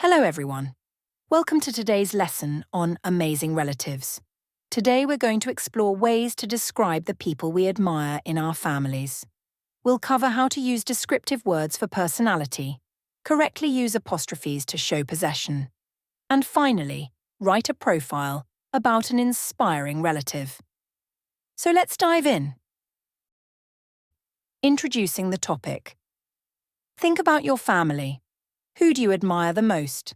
Hello everyone. Welcome to today's lesson on amazing relatives. Today we're going to explore ways to describe the people we admire in our families. We'll cover how to use descriptive words for personality, correctly use apostrophes to show possession, and finally, write a profile about an inspiring relative. So let's dive in. Introducing the topic. Think about your family. Who do you admire the most?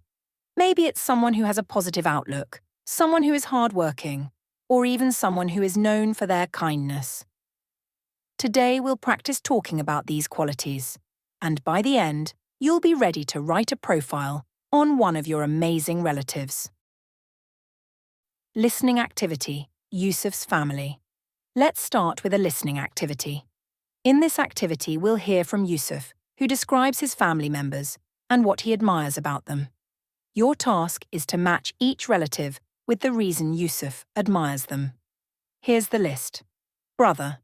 Maybe it's someone who has a positive outlook, someone who is hardworking, or even someone who is known for their kindness. Today we'll practice talking about these qualities, and by the end, you'll be ready to write a profile on one of your amazing relatives. Listening activity, Yusuf's family. Let's start with a listening activity. In this activity, we'll hear from Yusuf, who describes his family members and what he admires about them. Your task is to match each relative with the reason Yusuf admires them. Here's the list. Brother.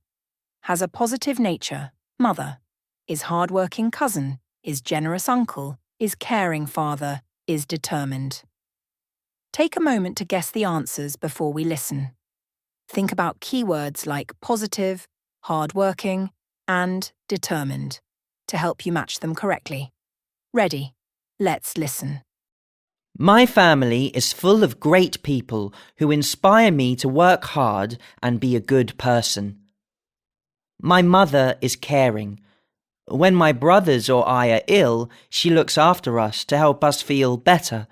Has a positive nature, mother. Is hardworking cousin. Is generous uncle. Is caring father. Is determined. Take a moment to guess the answers before we listen. Think about keywords like positive, hardworking, and determined to help you match them correctly. Ready? Let's listen. My family is full of great people who inspire me to work hard and be a good person. My mother is caring. When my brothers or I are ill, she looks after us to help us feel better.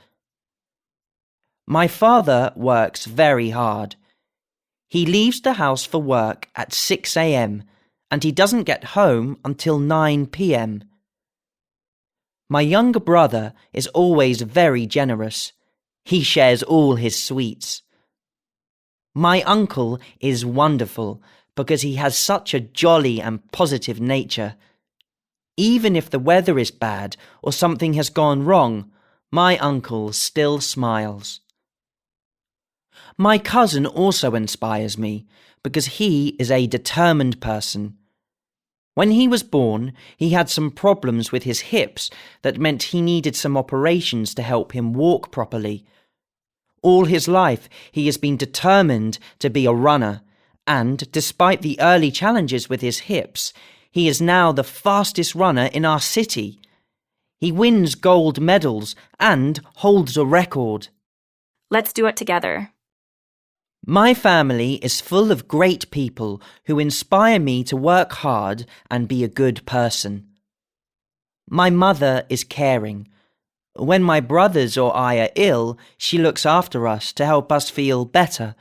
My father works very hard. He leaves the house for work at 6 a.m. and he doesn't get home until 9 p.m. My younger brother is always very generous. He shares all his sweets. My uncle is wonderful because he has such a jolly and positive nature. Even if the weather is bad or something has gone wrong, my uncle still smiles. My cousin also inspires me because he is a determined person. When he was born, he had some problems with his hips that meant he needed some operations to help him walk properly. All his life, he has been determined to be a runner, and despite the early challenges with his hips, he is now the fastest runner in our city. He wins gold medals and holds a record. Let's do it together. My family is full of great people who inspire me to work hard and be a good person. My mother is caring. When my brothers or I are ill, she looks after us to help us feel better.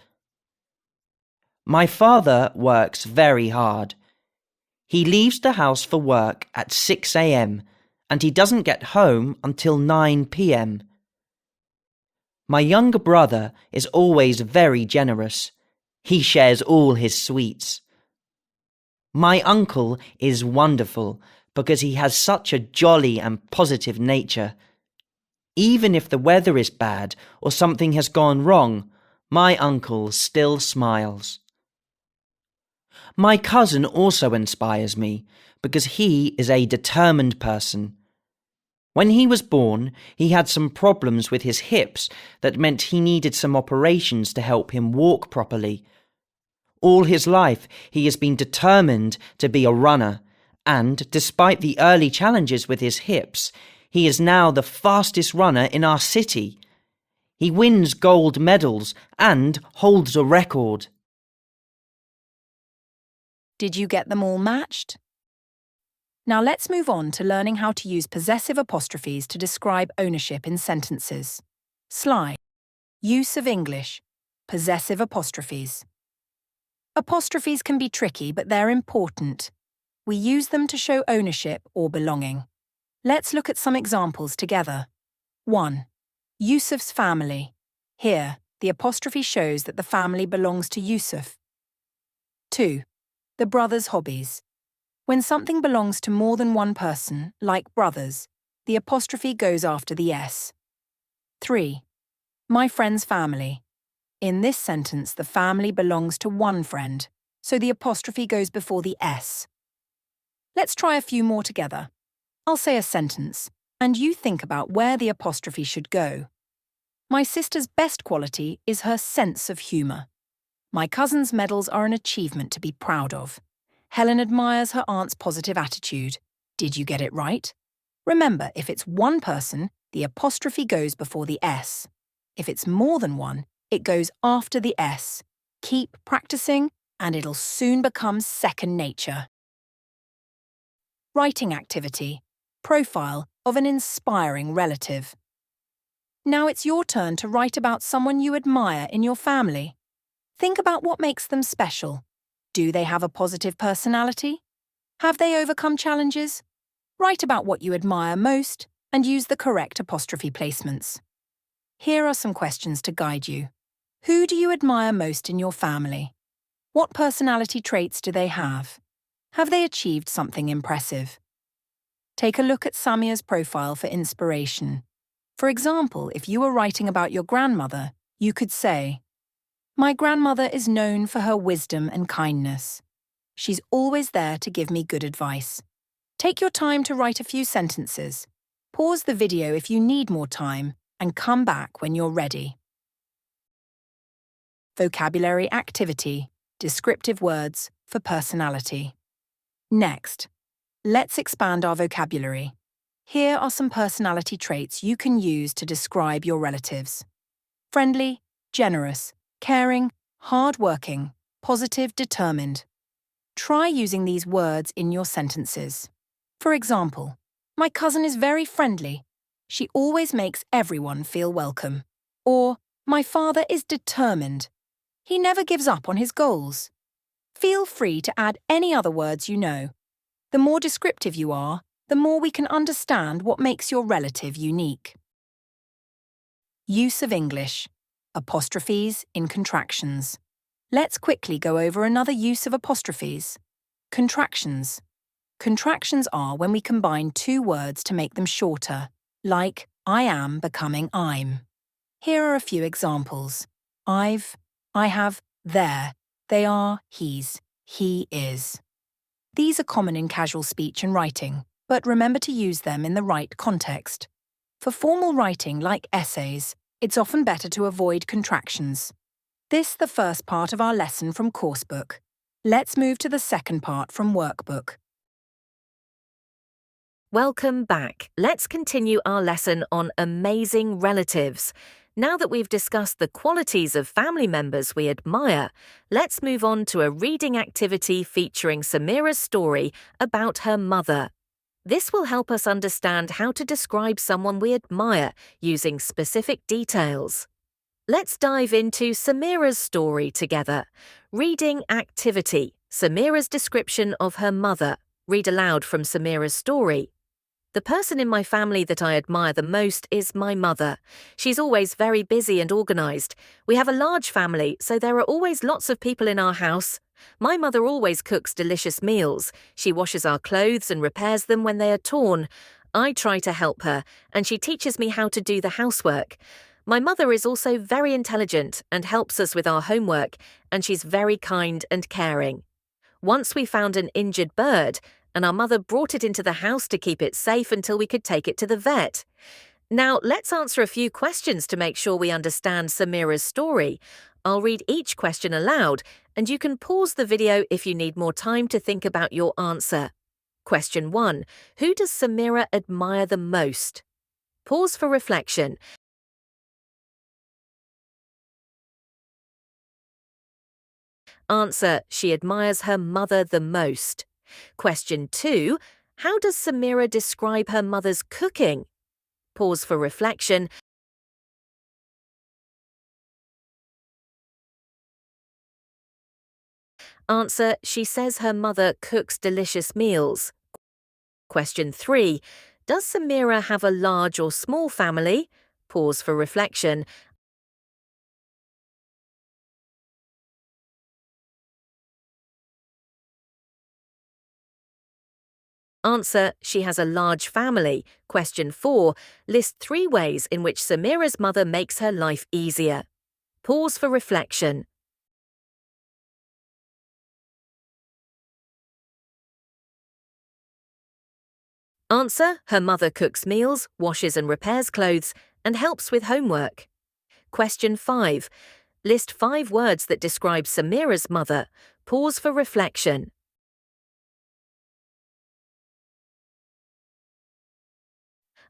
My father works very hard. He leaves the house for work at 6 a.m. and he doesn't get home until 9 p.m. My younger brother is always very generous. He shares all his sweets. My uncle is wonderful because he has such a jolly and positive nature. Even if the weather is bad or something has gone wrong, my uncle still smiles. My cousin also inspires me because he is a determined person. When he was born, he had some problems with his hips that meant he needed some operations to help him walk properly. All his life, he has been determined to be a runner, and despite the early challenges with his hips, he is now the fastest runner in our city. He wins gold medals and holds a record. Did you get them all matched? Now let's move on to learning how to use possessive apostrophes to describe ownership in sentences. Slide. Use of English. Possessive apostrophes. Apostrophes can be tricky, but they're important. We use them to show ownership or belonging. Let's look at some examples together. 1. Yusuf's family. Here, the apostrophe shows that the family belongs to Yusuf. 2. The brothers' hobbies. When something belongs to more than one person, like brothers, the apostrophe goes after the S. 3. My friend's family. In this sentence, the family belongs to one friend, so the apostrophe goes before the S. Let's try a few more together. I'll say a sentence, and you think about where the apostrophe should go. My sister's best quality is her sense of humour. My cousin's medals are an achievement to be proud of. Helen admires her aunt's positive attitude. Did you get it right? Remember, if it's one person, the apostrophe goes before the S. If it's more than one, it goes after the S. Keep practicing, and it'll soon become second nature. Writing activity. Profile of an inspiring relative. Now it's your turn to write about someone you admire in your family. Think about what makes them special. Do they have a positive personality? Have they overcome challenges? Write about what you admire most and use the correct apostrophe placements. Here are some questions to guide you. Who do you admire most in your family? What personality traits do they have? Have they achieved something impressive? Take a look at Samia's profile for inspiration. For example, if you were writing about your grandmother, you could say, "My grandmother is known for her wisdom and kindness. She's always there to give me good advice." Take your time to write a few sentences. Pause the video if you need more time and come back when you're ready. Vocabulary activity, descriptive words for personality. Next, let's expand our vocabulary. Here are some personality traits you can use to describe your relatives. Friendly, generous, caring, hard-working, positive, determined. Try using these words in your sentences. For example, my cousin is very friendly. She always makes everyone feel welcome. Or, my father is determined. He never gives up on his goals. Feel free to add any other words you know. The more descriptive you are, the more we can understand what makes your relative unique. Use of English. Apostrophes in contractions. Let's quickly go over another use of apostrophes. Contractions. Contractions are when we combine two words to make them shorter, like I am becoming I'm. Here are a few examples. I've, I have, there. They are, he's, he is. These are common in casual speech and writing, but remember to use them in the right context. For formal writing like essays, it's often better to avoid contractions. This is the first part of our lesson from Coursebook. Let's move to the second part from Workbook. Welcome back. Let's continue our lesson on amazing relatives. Now that we've discussed the qualities of family members we admire, let's move on to a reading activity featuring Samira's story about her mother. This will help us understand how to describe someone we admire using specific details. Let's dive into Samira's story together. Reading activity. Samira's description of her mother. Read aloud from Samira's story. The person in my family that I admire the most is my mother. She's always very busy and organised. We have a large family, so there are always lots of people in our house. My mother always cooks delicious meals. She washes our clothes and repairs them when they are torn. I try to help her, and she teaches me how to do the housework. My mother is also very intelligent and helps us with our homework, and she's very kind and caring. Once we found an injured bird, and our mother brought it into the house to keep it safe until we could take it to the vet. Now, let's answer a few questions to make sure we understand Samira's story. I'll read each question aloud, and you can pause the video if you need more time to think about your answer. Question 1. Who does Samira admire the most? Pause for reflection. Answer: she admires her mother the most. Question 2. How does Samira describe her mother's cooking? Pause for reflection. Answer: she says her mother cooks delicious meals. Question 3. Does Samira have a large or small family? Pause for reflection. Answer: she has a large family. Question 4. List 3 ways in which Samira's mother makes her life easier. Pause for reflection. Answer: her mother cooks meals, washes and repairs clothes, and helps with homework. Question 5. List 5 words that describe Samira's mother. Pause for reflection.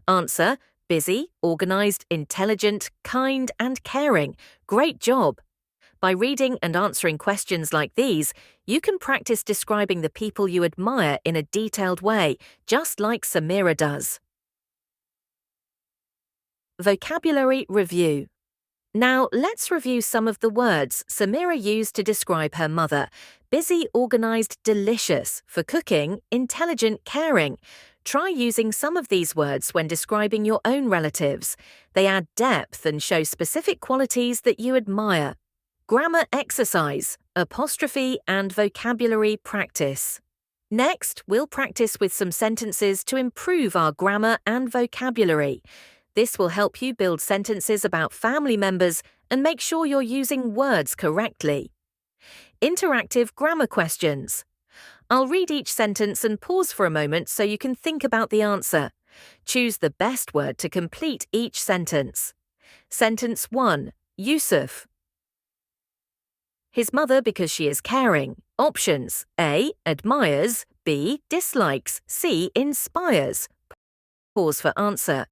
Answer: busy, organised, intelligent, kind and caring. Great job! By reading and answering questions like these, you can practice describing the people you admire in a detailed way, just like Samira does. Vocabulary review. Now, let's review some of the words Samira used to describe her mother. Busy, organised, delicious. For cooking, intelligent, caring. Try using some of these words when describing your own relatives. They add depth and show specific qualities that you admire. Grammar exercise, apostrophe and vocabulary practice. Next, we'll practice with some sentences to improve our grammar and vocabulary. This will help you build sentences about family members and make sure you're using words correctly. Interactive grammar questions. I'll read each sentence and pause for a moment so you can think about the answer. Choose the best word to complete each sentence. Sentence 1. Yusuf. His mother because she is caring. Options: A. Admires. B. Dislikes. C. Inspires. Pause for answer.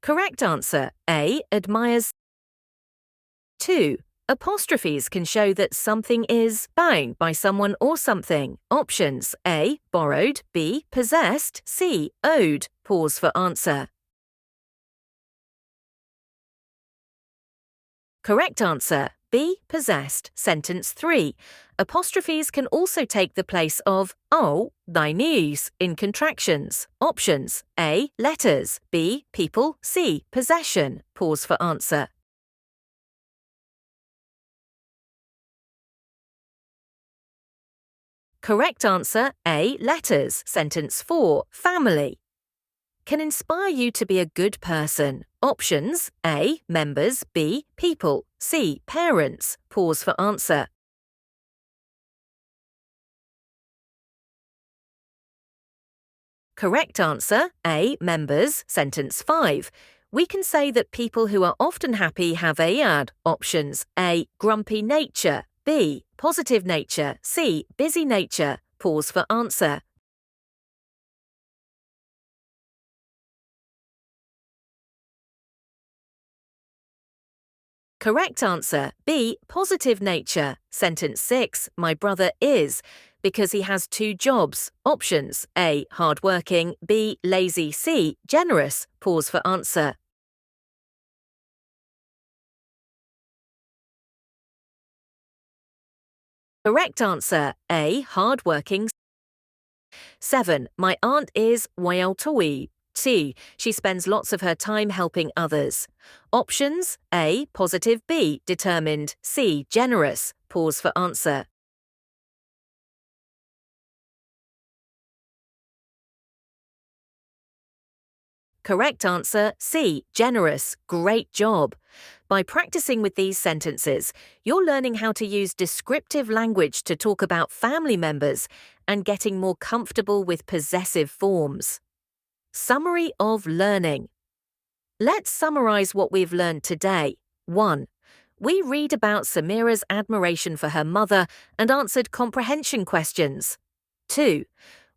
Correct answer: A. Admires. 2. Apostrophes can show that something is owned by someone or something. Options: A. Borrowed. B. Possessed. C. Owed. Pause for answer. Correct answer: B. Possessed. Sentence 3. Apostrophes can also take the place of oh, thy news in contractions. Options: A. Letters. B. People. C. Possession. Pause for answer. Correct answer: A. Letters. Sentence 4. Family. Can inspire you to be a good person. Options: A. Members. B. People. C. Parents. Pause for answer. Correct answer: A. Members. Sentence 5. We can say that people who are often happy have a options: A. Grumpy nature. B. Positive nature. C. Busy nature. Pause for answer. Correct answer: B. Positive nature. Sentence 6. My brother is because he has 2 jobs. Options: A. Hardworking. B. Lazy. C. Generous. Pause for answer. Correct answer: A. Hardworking. 7. My aunt is Wayautoi. C. She spends lots of her time helping others. Options: A. Positive. B. Determined. C. Generous. Pause for answer. Correct answer: C. Generous. Great job! By practicing with these sentences, you're learning how to use descriptive language to talk about family members and getting more comfortable with possessive forms. Summary of learning. Let's summarize what we've learned today. 1. We read about Samira's admiration for her mother and answered comprehension questions. 2.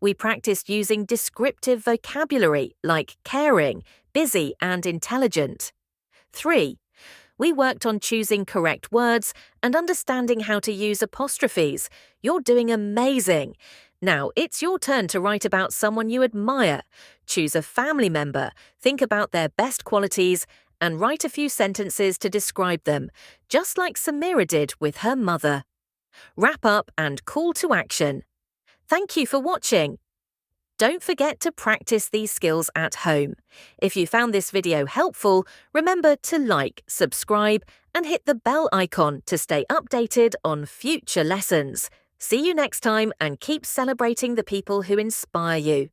We practiced using descriptive vocabulary like caring, busy, and intelligent. 3. We worked on choosing correct words and understanding how to use apostrophes. You're doing amazing! Now it's your turn to write about someone you admire. Choose a family member, think about their best qualities, and write a few sentences to describe them, just like Samira did with her mother. Wrap up and call to action. Thank you for watching. Don't forget to practice these skills at home. If you found this video helpful, remember to like, subscribe, and hit the bell icon to stay updated on future lessons. See you next time and keep celebrating the people who inspire you.